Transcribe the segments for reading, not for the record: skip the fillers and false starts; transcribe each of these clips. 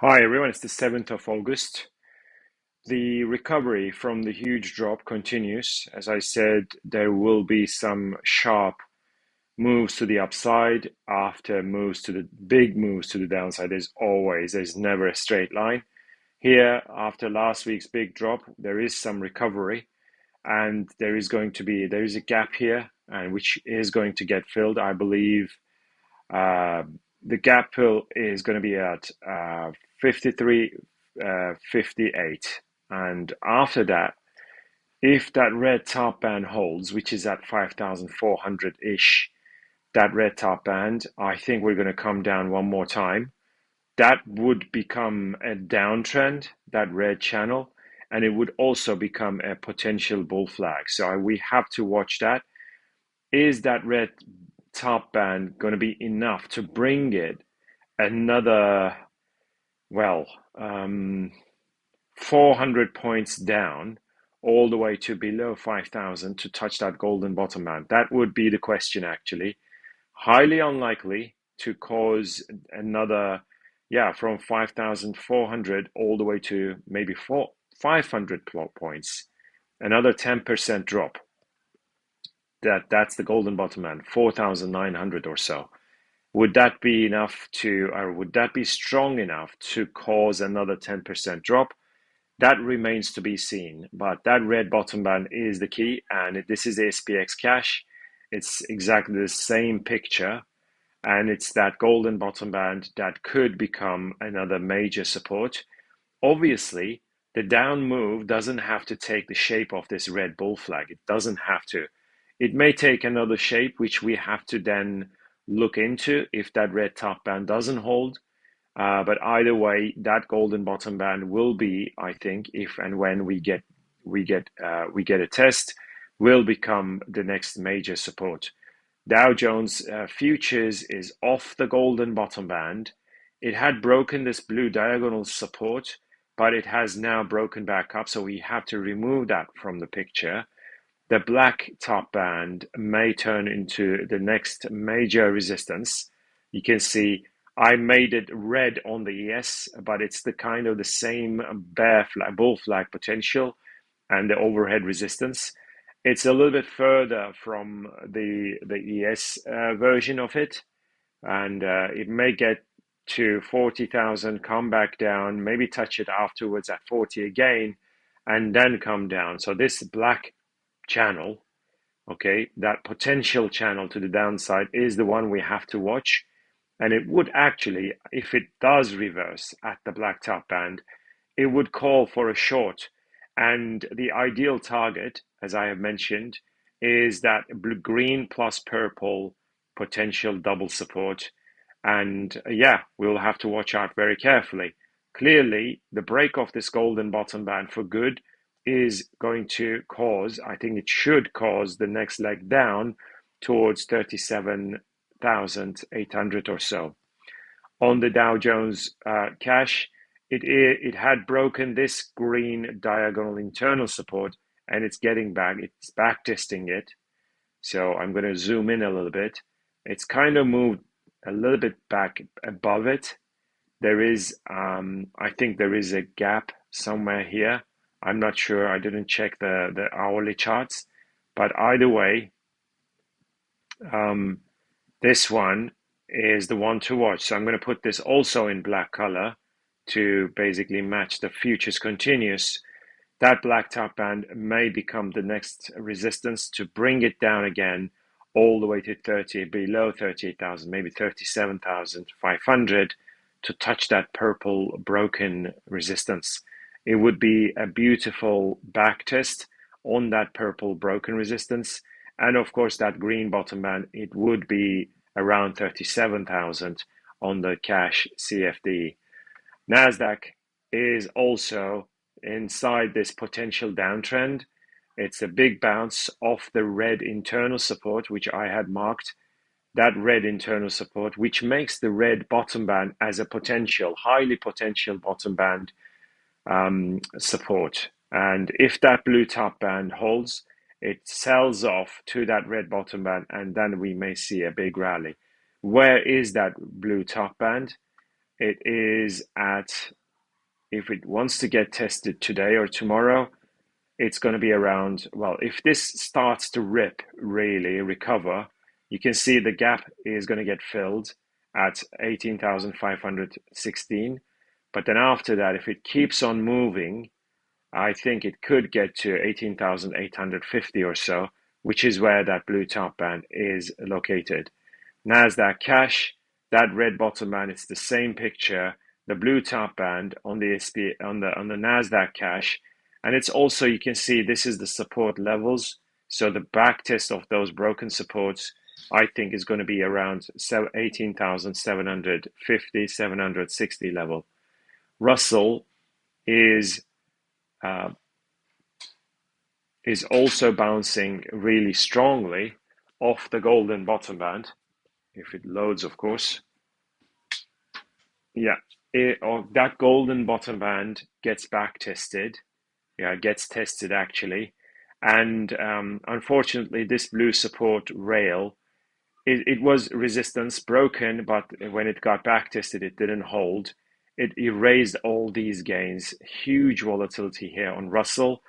Hi everyone, it's the 7th of August. The recovery from the huge drop continues. As I said, there will be some sharp moves to the upside after big moves to the downside. There's never a straight line. Here, after last week's big drop, there is some recovery and there is a gap here and which is going to get filled. I believe uh, the gap fill is going to be at 53, 58. And after that, if that red top band holds, which is at 5,400-ish, that red top band, I think we're going to come down one more time. That would become a downtrend, that red channel, and it would also become a potential bull flag. So we have to watch that. Is that red top band going to be enough to bring it another, well, 400 points down all the way to below 5,000 to touch that golden bottom band? That would be the question, actually. Highly unlikely to cause another, from 5,400 all the way to maybe 500 points, another 10% drop. That's the golden bottom band, 4,900 or so. Would that be enough or would that be strong enough to cause another 10% drop? That remains to be seen. But that red bottom band is the key, and this is SPX cash. It's exactly the same picture, and it's that golden bottom band that could become another major support. Obviously, the down move doesn't have to take the shape of this red bull flag. It doesn't have to. It may take another shape, which we have to then look into if that red top band doesn't hold. But either way, that golden bottom band will be, I think, if and when we get a test, will become the next major support. Dow Jones futures is off the golden bottom band. It had broken this blue diagonal support, but it has now broken back up, so we have to remove that from the picture. The black top band may turn into the next major resistance. You can see I made it red on the ES, but it's the kind of the same bull flag potential and the overhead resistance. It's a little bit further from the ES version of it, and it may get to 40,000, come back down, maybe touch it afterwards at 40 again, and then come down. So this black channel, okay, that potential channel to the downside is the one we have to watch. And it would actually, if it does reverse at the black top band, it would call for a short. And the ideal target, as I have mentioned, is that green plus purple potential double support. And we'll have to watch out very carefully. Clearly, the break of this golden bottom band for good is going to cause, I think it should cause the next leg down towards 37,800 or so. On the Dow Jones cash, it had broken this green diagonal internal support, and it's back testing it. So I'm going to zoom in a little bit. It's kind of moved a little bit back above it. There is, I think there is a gap somewhere here. I'm not sure. I didn't check the hourly charts, but either way, this one is the one to watch. So I'm going to put this also in black color to basically match the futures continuous. That black top band may become the next resistance to bring it down again all the way to below 38,000, maybe 37,500 to touch that purple broken resistance. It would be a beautiful back test on that purple broken resistance. And of course, that green bottom band, it would be around 37,000 on the cash CFD. NASDAQ is also inside this potential downtrend. It's a big bounce off the red internal support, which I had marked. That red internal support, which makes the red bottom band as a highly potential bottom band support. And if that blue top band holds, it sells off to that red bottom band, and then we may see a big rally. Where is that blue top band? it is at, if it wants to get tested today or tomorrow, it's going to be around, well, if this starts to rip, really recover, you can see the gap is going to get filled at 18,516. But then after that, if it keeps on moving, I think it could get to 18,850 or so, which is where that blue top band is located. NASDAQ cash, that red bottom band, it's the same picture, the blue top band on the on the NASDAQ cash. And it's also, you can see this is the support levels. So the back test of those broken supports, I think, is going to be around 18,750, 760 level. Russell is also bouncing really strongly off the golden bottom band, if it loads, of course. Yeah, that golden bottom band gets back tested. Yeah, it gets tested actually. And unfortunately, this blue support rail, it was resistance broken, but when it got back tested, it didn't hold. It erased all these gains. Huge volatility here on Russell.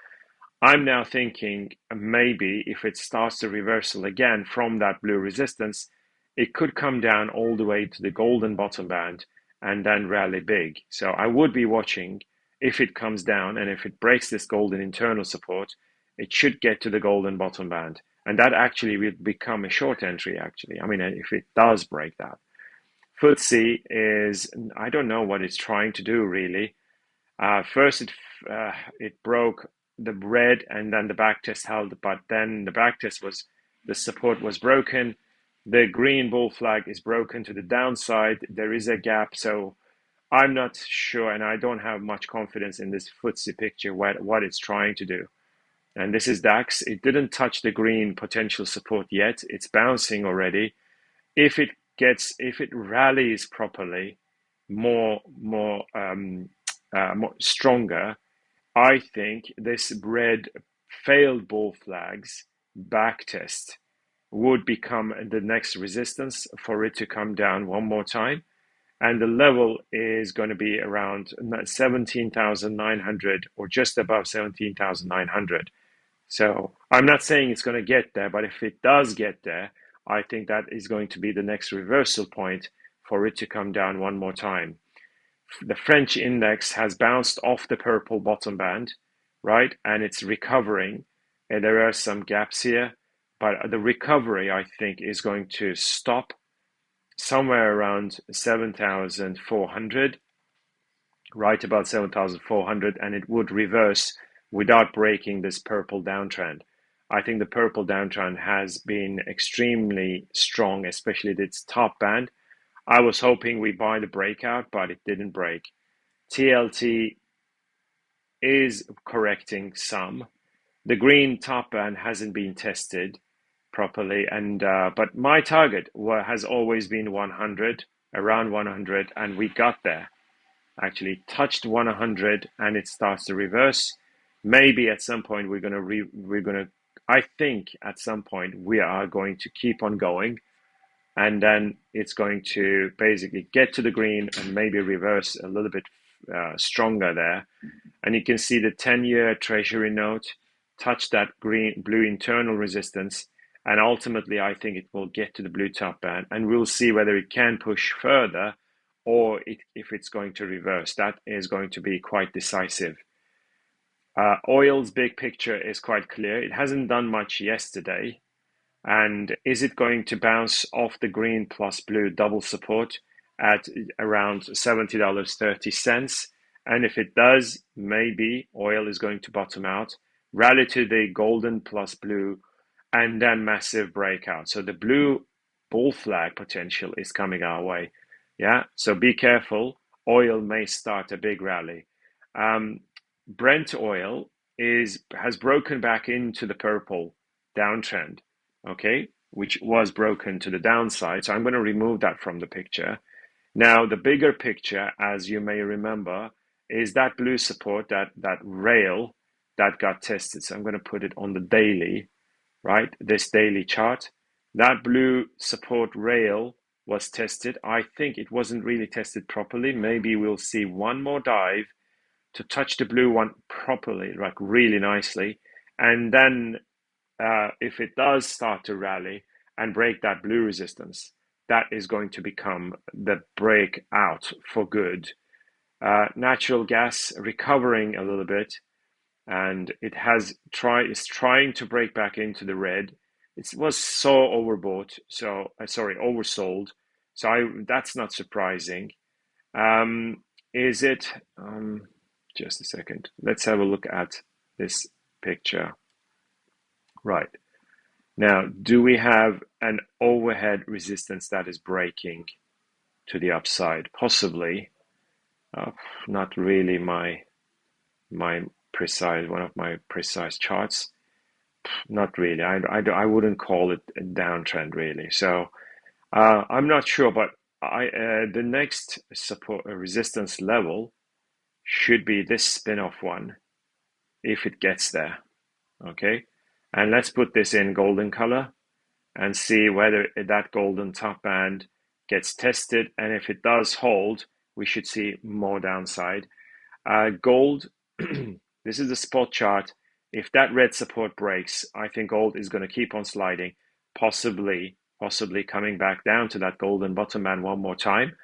I'm now thinking maybe if it starts to reversal again from that blue resistance, it could come down all the way to the golden bottom band and then rally big. So I would be watching if it comes down, and if it breaks this golden internal support, it should get to the golden bottom band. And that actually will become a short entry, actually. I mean, if it does break that. FTSE is, I don't know what it's trying to do, really. First, it broke the red, and then the back test held, but then the back test was, the support was broken. The green bull flag is broken to the downside. There is a gap, so I'm not sure, and I don't have much confidence in this FTSE picture, what it's trying to do. And this is DAX. It didn't touch the green potential support yet. It's bouncing already. If it rallies properly, more stronger, I think this red failed bull flags back test would become the next resistance for it to come down one more time. And the level is going to be around 17,900 or just above 17,900. So I'm not saying it's going to get there, but if it does get there, I think that is going to be the next reversal point for it to come down one more time. The French index has bounced off the purple bottom band, right? And it's recovering. And there are some gaps here, but the recovery, I think, is going to stop somewhere around 7,400, right about 7,400, and it would reverse without breaking this purple downtrend. I think the purple downtrend has been extremely strong, especially its top band. I was hoping we buy the breakout, but it didn't break. TLT is correcting some. The green top band hasn't been tested properly, and but my target has always been 100, around 100, and we got there. Actually touched 100, and it starts to reverse. Maybe at some point we're gonna. I think at some point we are going to keep on going, and then it's going to basically get to the green and maybe reverse a little bit stronger there. And you can see the 10-year treasury note touch that blue internal resistance, and ultimately I think it will get to the blue top band, and we'll see whether it can push further or if it's going to reverse. That is going to be quite decisive. Oil's big picture is quite clear. It hasn't done much yesterday. And is it going to bounce off the green plus blue double support at around $70.30? And if it does, maybe oil is going to bottom out, rally to the golden plus blue, and then massive breakout. So the blue bull flag potential is coming our way. Yeah, so be careful. Oil may start a big rally. Brent oil has broken back into the purple downtrend, okay, which was broken to the downside. So I'm going to remove that from the picture. Now, the bigger picture, as you may remember, is that blue support, that rail that got tested. So I'm going to put it on the daily, right? This daily chart. That blue support rail was tested. I think it wasn't really tested properly. Maybe we'll see one more dive to touch the blue one properly, like really nicely. And then if it does start to rally and break that blue resistance, that is going to become the breakout for good. Natural gas recovering a little bit, and is trying to break back into the red. It was so overbought, so sorry, oversold. So that's not surprising. Is it? Just a second. Let's have a look at this picture. Right. Now, do we have an overhead resistance that is breaking to the upside? Possibly. Not really my precise, one of my precise charts. Not really. I wouldn't call it a downtrend really. So I'm not sure, but the next support resistance level should be this spin-off one if it gets there. Okay, and let's put this in golden color and see whether that golden top band gets tested, and if it does hold, we should see more downside. Gold, this is the spot chart. If that red support breaks, I think gold is going to keep on sliding, possibly coming back down to that golden bottom band one more time.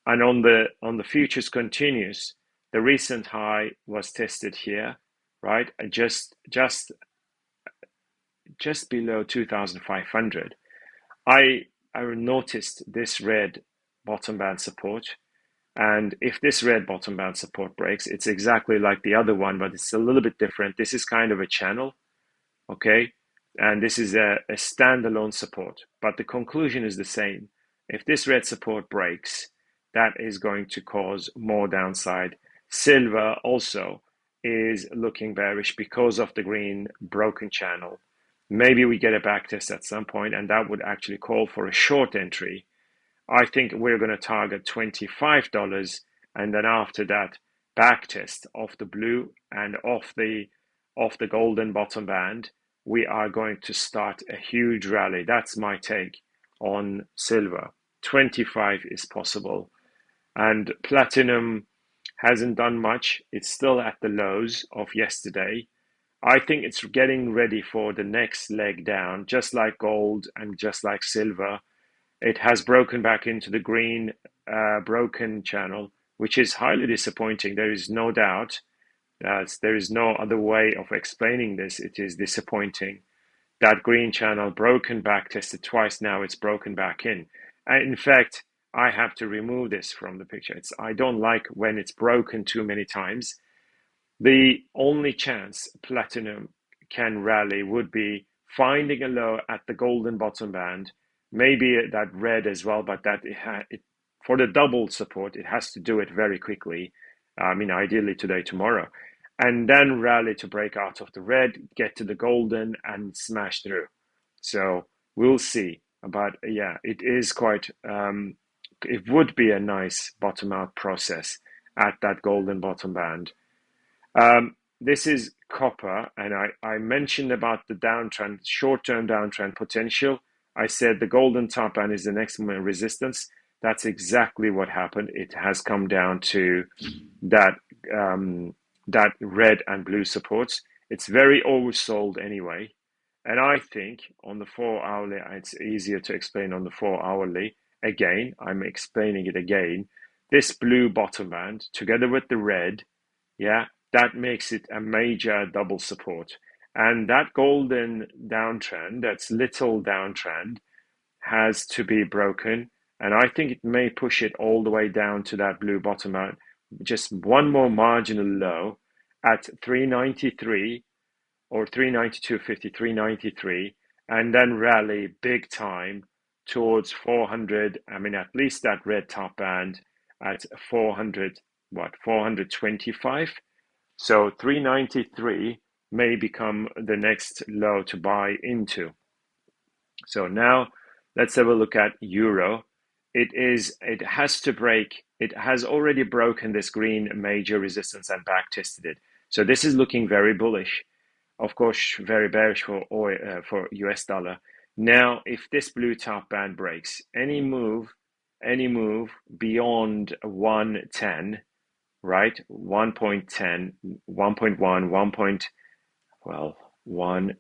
And on the futures continues, the recent high was tested here, right? Just below 2,500. I noticed this red bottom band support, and if this red bottom band support breaks, it's exactly like the other one, but it's a little bit different. This is kind of a channel, okay? And this is a standalone support, but the conclusion is the same. If this red support breaks, that is going to cause more downside. Silver also is looking bearish because of the green broken channel. Maybe we get a back test at some point, and that would actually call for a short entry. I think we're going to target $25, and then after that, back test of the blue and off the golden bottom band, we are going to start a huge rally. That's my take on silver. 25 is possible. And platinum hasn't done much. It's still at the lows of yesterday. I think it's getting ready for the next leg down, just like gold and just like silver. It has broken back into the green broken channel, which is highly disappointing. There is no doubt. There is no other way of explaining this. It is disappointing. That green channel broken back, tested twice, now it's broken back in. And in fact, I have to remove this from the picture. I don't like when it's broken too many times. The only chance platinum can rally would be finding a low at the golden bottom band, maybe that red as well, but that for the double support, it has to do it very quickly. I mean, ideally today, tomorrow, and then rally to break out of the red, get to the golden, and smash through. So we'll see. But yeah, it is quite. It would be a nice bottom out process at that golden bottom band. This is copper, and I mentioned about the downtrend, short-term downtrend potential. I said the golden top band is the next resistance. That's exactly what happened. It has come down to that that red and blue supports. It's very oversold anyway. And I think on the 4-hourly, it's easier to explain on the 4-hourly. Again, I'm explaining it again. This blue bottom band together with the red, yeah, that makes it a major double support. And that golden downtrend, that's little downtrend, has to be broken. And I think it may push it all the way down to that blue bottom band. Just one more marginal low at 393 or 392.50, 393, and then rally big time towards 400. I mean, at least that red top band at 400, 425. So 393 may become the next low to buy into. So now let's have a look at euro. It has to break. It has already broken this green major resistance and back tested it. So this is looking very bullish. Of course, very bearish for oil, for US dollar. Now, if this blue top band breaks, any move any move beyond 110, right? 1.10, 1.1, 1. Well, 1,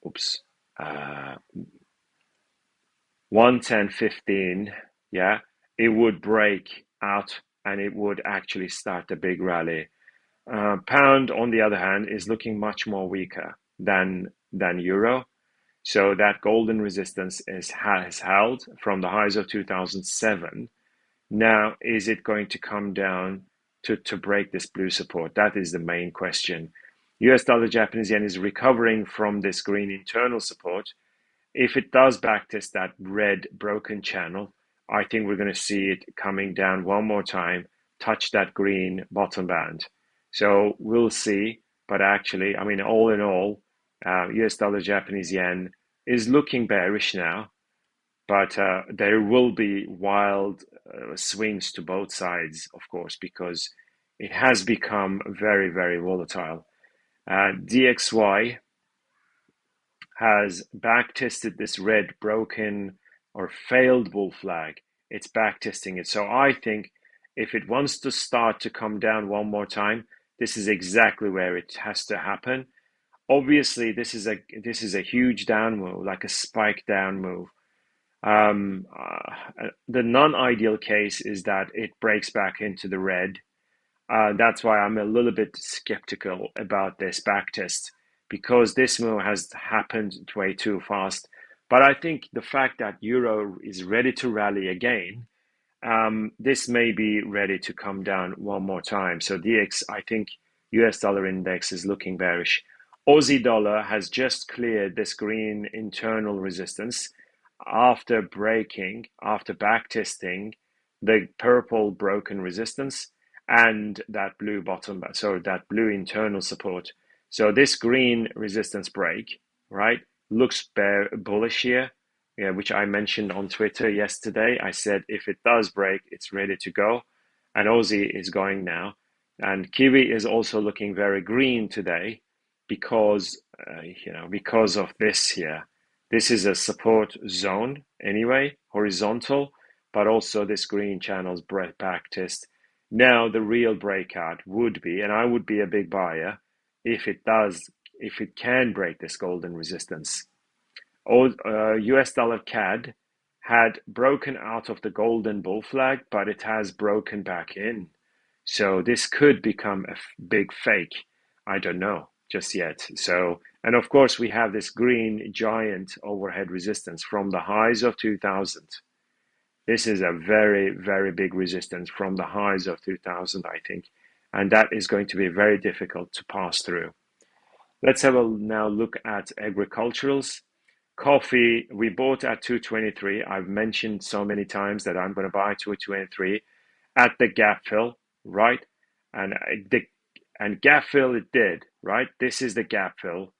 oops, 110.15, yeah, it would break out and it would actually start a big rally. Pound, on the other hand, is looking much more weaker than euro. So that golden resistance has held from the highs of 2007. Now, is it going to come down to break this blue support? That is the main question. US dollar Japanese yen is recovering from this green internal support. If it does backtest that red broken channel, I think we're going to see it coming down one more time, touch that green bottom band. So we'll see. But actually, I mean, all in all, US dollar Japanese yen is looking bearish now, but there will be wild swings to both sides, of course, because it has become very, very volatile. DXY has backtested this red broken or failed bull flag. It's backtesting it. So I think if it wants to start to come down one more time, this is exactly where it has to happen. Obviously, this is a huge down move, like a spike down move. The non-ideal case is that it breaks back into the red. That's why I'm a little bit skeptical about this backtest, because this move has happened way too fast. But I think the fact that euro is ready to rally again, this may be ready to come down one more time. So I think US dollar index is looking bearish. Aussie dollar has just cleared this green internal resistance after backtesting the purple broken resistance and that blue bottom, so that blue internal support. So this green resistance break, right, looks bullish here, yeah, which I mentioned on Twitter yesterday. I said if it does break, it's ready to go, and Aussie is going now, and Kiwi is also looking very green today because because of this here. This is a support zone anyway, horizontal, but also this green channel's back test. Now the real breakout would be, and I would be a big buyer if it can break this golden resistance. US dollar CAD had broken out of the golden bull flag, but it has broken back in. So this could become a big fake. I don't know just yet. So, and of course we have this green giant overhead resistance from the highs of 2000. This is a very, very big resistance from the highs of 2000, I think. And that is going to be very difficult to pass through. Let's have a now look at agriculturals. Coffee, we bought at 223. I've mentioned so many times that I'm going to buy 223 at the gap fill, right? And gap fill it did, right? This is the gap fill,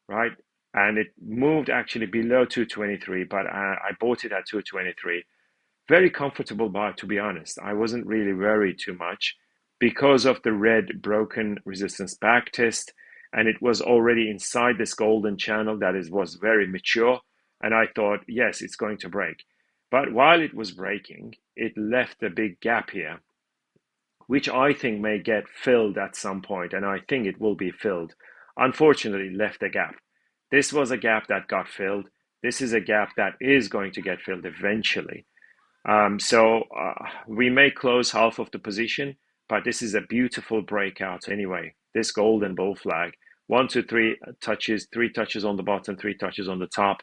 right? And it moved actually below 223, but I bought it at 223. Very comfortable buy, to be honest. I wasn't really worried too much because of the red broken resistance back test, and it was already inside this golden channel that was very mature, and I thought, yes, it's going to break. But while it was breaking, it left a big gap here, which I think may get filled at some point, and I think it will be filled. Unfortunately, it left a gap. This was a gap that got filled. This is a gap that is going to get filled eventually. So we may close half of the position, but this is a beautiful breakout anyway. This golden bull flag, 1, 2, 3 touches, 3 touches on the bottom, 3 touches on the top.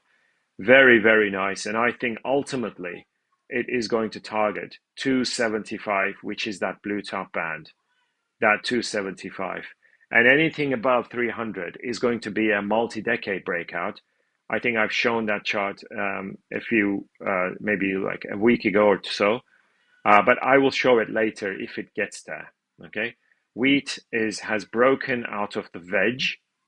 Very, very nice. And I think ultimately it is going to target 275, which is that blue top band, that 275. And anything above 300 is going to be a multi-decade breakout. I think I've shown that chart maybe like a week ago or so, but I will show it later if it gets there, okay? Wheat has broken out of the veg.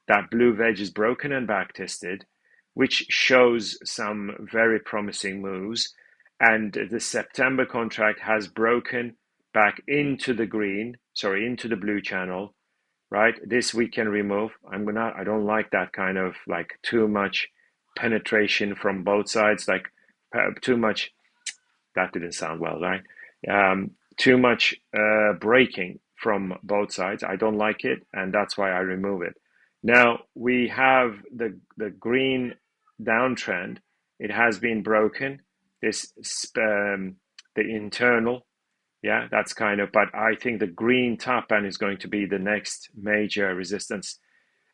That blue veg is broken and back tested, which shows some very promising moves. And the September contract has broken back into the into the blue channel, right? This we can remove. I don't like that kind of like too much penetration from both sides, like too much That didn't sound well, right? Too much breaking from both sides. I don't like it, and that's why I remove it. Now we have the green downtrend. It has been broken. This the internal, yeah, that's kind of. But I think the green top band is going to be the next major resistance.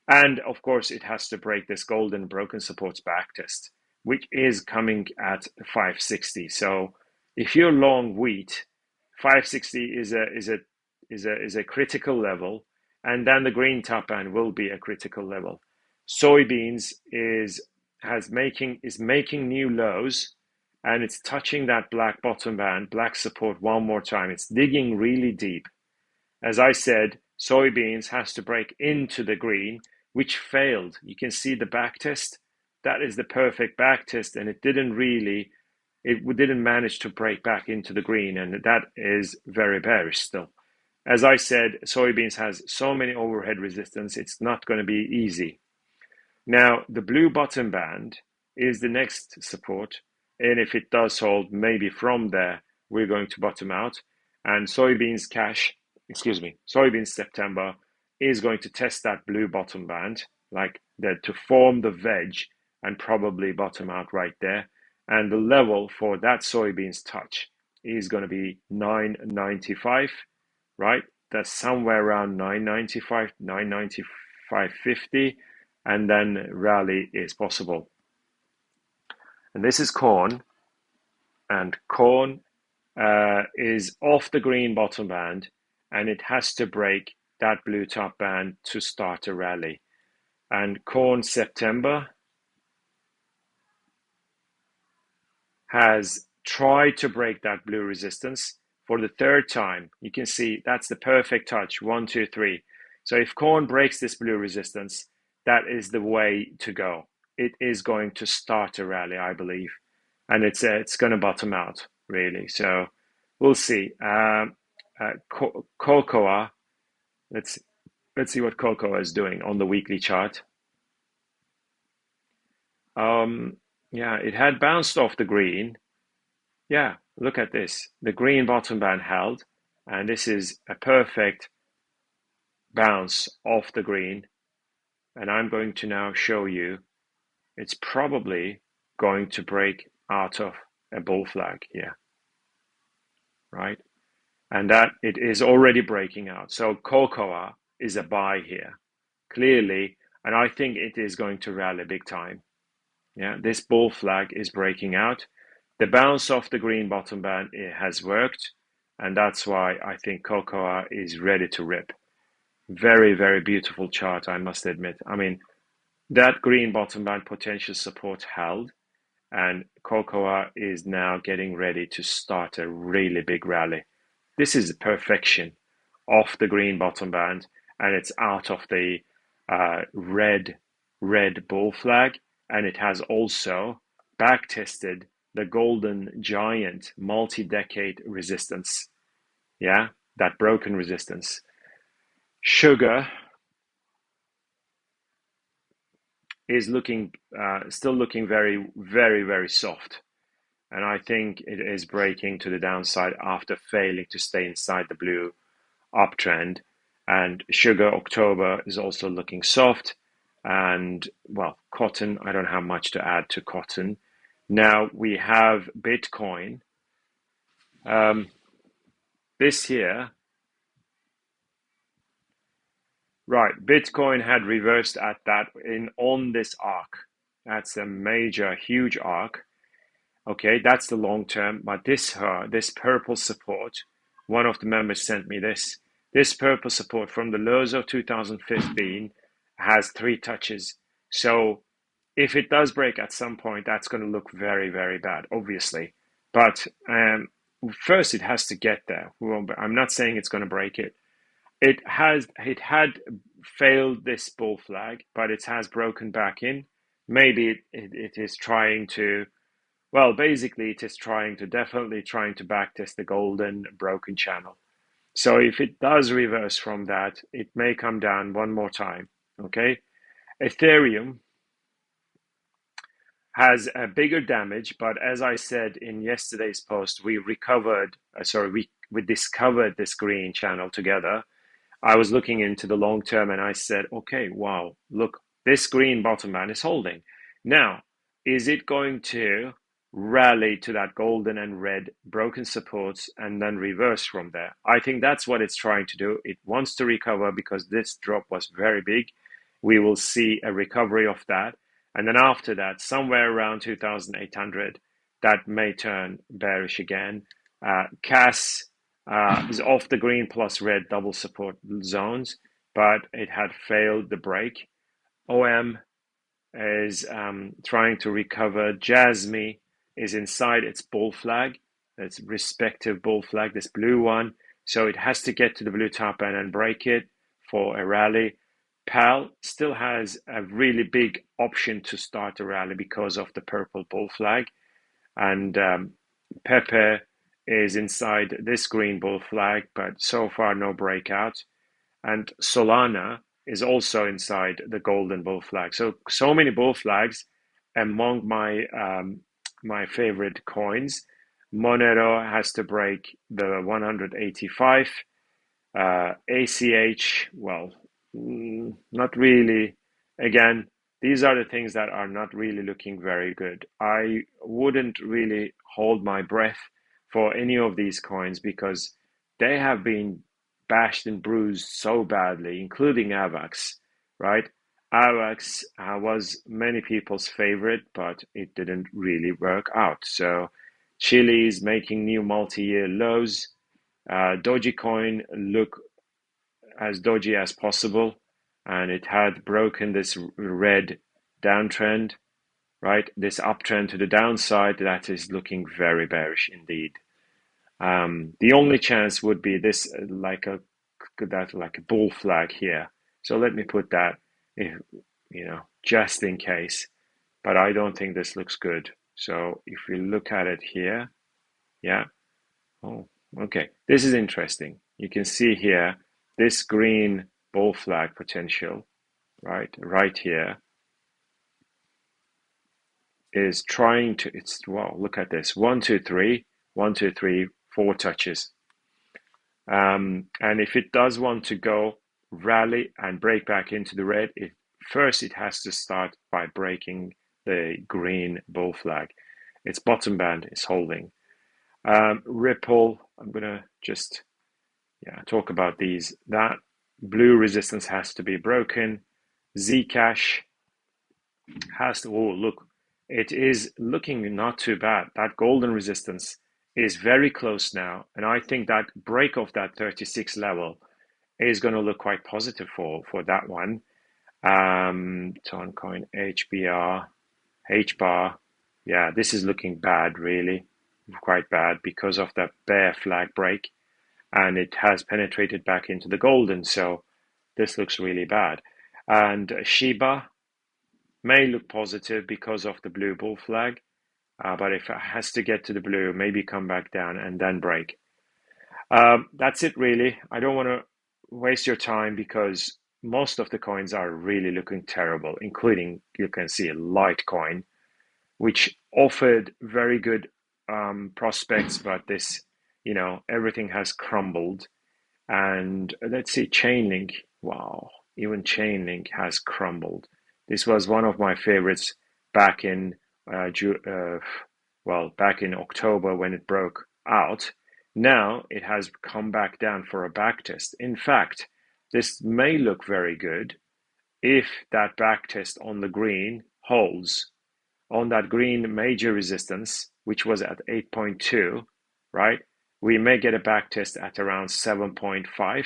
And of course, it has to break this golden broken supports back test, which is coming at 560. So if you're long wheat, 560 is a critical level, and then the green top band will be a critical level. Soybeans is making new lows, and it's touching that black bottom band, black support one more time. It's digging really deep. As I said, soybeans has to break into the green, which failed. You can see the back test. That is the perfect back test, and it didn't manage to break back into the green, and that is very bearish still. As I said, soybeans has so many overhead resistance, it's not going to be easy. Now, the blue bottom band is the next support, and if it does hold, maybe from there, we're going to bottom out, and soybeans September is going to test that blue bottom band, like that, to form the wedge and probably bottom out right there. And the level for that soybeans touch is going to be 995, right? That's somewhere around 995, 995.50, and then rally is possible. And this is corn, and corn is off the green bottom band, and it has to break that blue top band to start a rally. And corn September has tried to break that blue resistance for the third time. You can see that's the perfect touch, 1, 2, 3. So if corn breaks this blue resistance, that is the way to go. It is going to start a rally, I believe, and it's going to bottom out, really. So we'll see. Cocoa, let's see what cocoa is doing on the weekly chart. Yeah, it had bounced off the green. Yeah, look at this. The green bottom band held, and this is a perfect bounce off the green. And I'm going to now show you it's probably going to break out of a bull flag here, right? And that it is already breaking out. So cocoa is a buy here, clearly, and I think it is going to rally big time. Yeah, this bull flag is breaking out. The bounce off the green bottom band, it has worked, and that's why I think cocoa is ready to rip. Very, very beautiful chart, I must admit. I mean, that green bottom band potential support held, and cocoa is now getting ready to start a really big rally. This is perfection off the green bottom band, and it's out of the red bull flag, and it has also back tested the golden giant multi-decade resistance. Yeah, that broken resistance. Sugar is still looking very, very, very soft. And I think it is breaking to the downside after failing to stay inside the blue uptrend. And sugar October is also looking soft. And well, cotton, I don't have much to add to cotton. Now we have Bitcoin. This here, right, Bitcoin had reversed at that on this arc. That's a major, huge arc. Okay, that's the long term, but this purple support, one of the members sent me this. This purple support from the lows of 2015 has 3 touches. So if it does break at some point, that's going to look very, very bad, obviously. But first, it has to get there. I'm not saying it's going to break it. It had failed this bull flag, but it has broken back in. Maybe it is trying to. Well, basically, it is definitely trying to backtest the golden broken channel. So if it does reverse from that, it may come down one more time, okay? Ethereum has a bigger damage, but as I said in yesterday's post, we recovered, we discovered this green channel together. I was looking into the long term and I said, okay, wow, look, this green bottom band is holding. Now, is it going to rally to that golden and red broken supports and then reverse from there? I think that's what it's trying to do. It wants to recover because this drop was very big. We will see a recovery of that. And then after that, somewhere around 2,800, that may turn bearish again. CAS is off the green plus red double support zones, but it had failed the break. OM is trying to recover. JASMI is inside its bull flag, its respective bull flag, this blue one. So it has to get to the blue top end and break it for a rally. PAL still has a really big option to start a rally because of the purple bull flag. And Pepe is inside this green bull flag, but so far no breakout. And Solana is also inside the golden bull flag. So many bull flags among my my favorite coins. Monero has to break the 185. ACH, well, not really. Again, these are the things that are not really looking very good. I wouldn't really hold my breath for any of these coins because they have been bashed and bruised so badly, including AVAX, right? AVAX was many people's favorite, but it didn't really work out. So Chile is making new multi-year lows. Dogecoin look as dodgy as possible, and it had broken this red downtrend, right? This uptrend to the downside, that is looking very bearish indeed. The only chance would be this, like a bull flag here. So let me put that, just in case. But I don't think this looks good. So if we look at it here, yeah. Oh, okay. This is interesting. You can see here this green bull flag potential, right here, is trying to, wow, look at this. 1, 2, 3, 1, 2, 3, 4 touches. And if it does want to go rally and break back into the red, first it has to start by breaking the green bull flag. Its bottom band is holding. Ripple, I'm gonna just talk about these. That blue resistance has to be broken. Zcash has to, oh look, it is looking not too bad. That golden resistance is very close now, and I think that break of that 36 level is going to look quite positive for that one. Toncoin, HBAR, yeah, this is looking bad, really, quite bad because of that bear flag break, and it has penetrated back into the golden, so this looks really bad. And Shiba may look positive because of the blue bull flag, but if it has to get to the blue, maybe come back down and then break. That's it, really. I don't want to waste your time because most of the coins are really looking terrible, including, you can see, Litecoin, which offered very good prospects, but this, everything has crumbled. And let's see, Chainlink, wow, even Chainlink has crumbled. This was one of my favorites back in back in October when it broke out. Now it has come back down for a back test. In fact, this may look very good if that back test on the green holds. On that green major resistance, which was at 8.2, right? We may get a back test at around 7.5,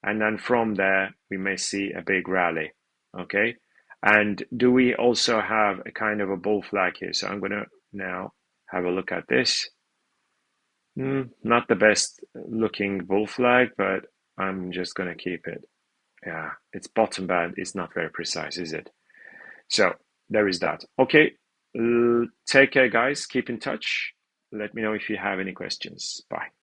and then from there we may see a big rally. Okay, and do we also have a kind of a bull flag here? So I'm going to now have a look at this. Not the best looking bull flag, but I'm just going to keep it. Yeah, its bottom band is not very precise, is it? So there is that. Okay, take care, guys. Keep in touch. Let me know if you have any questions. Bye.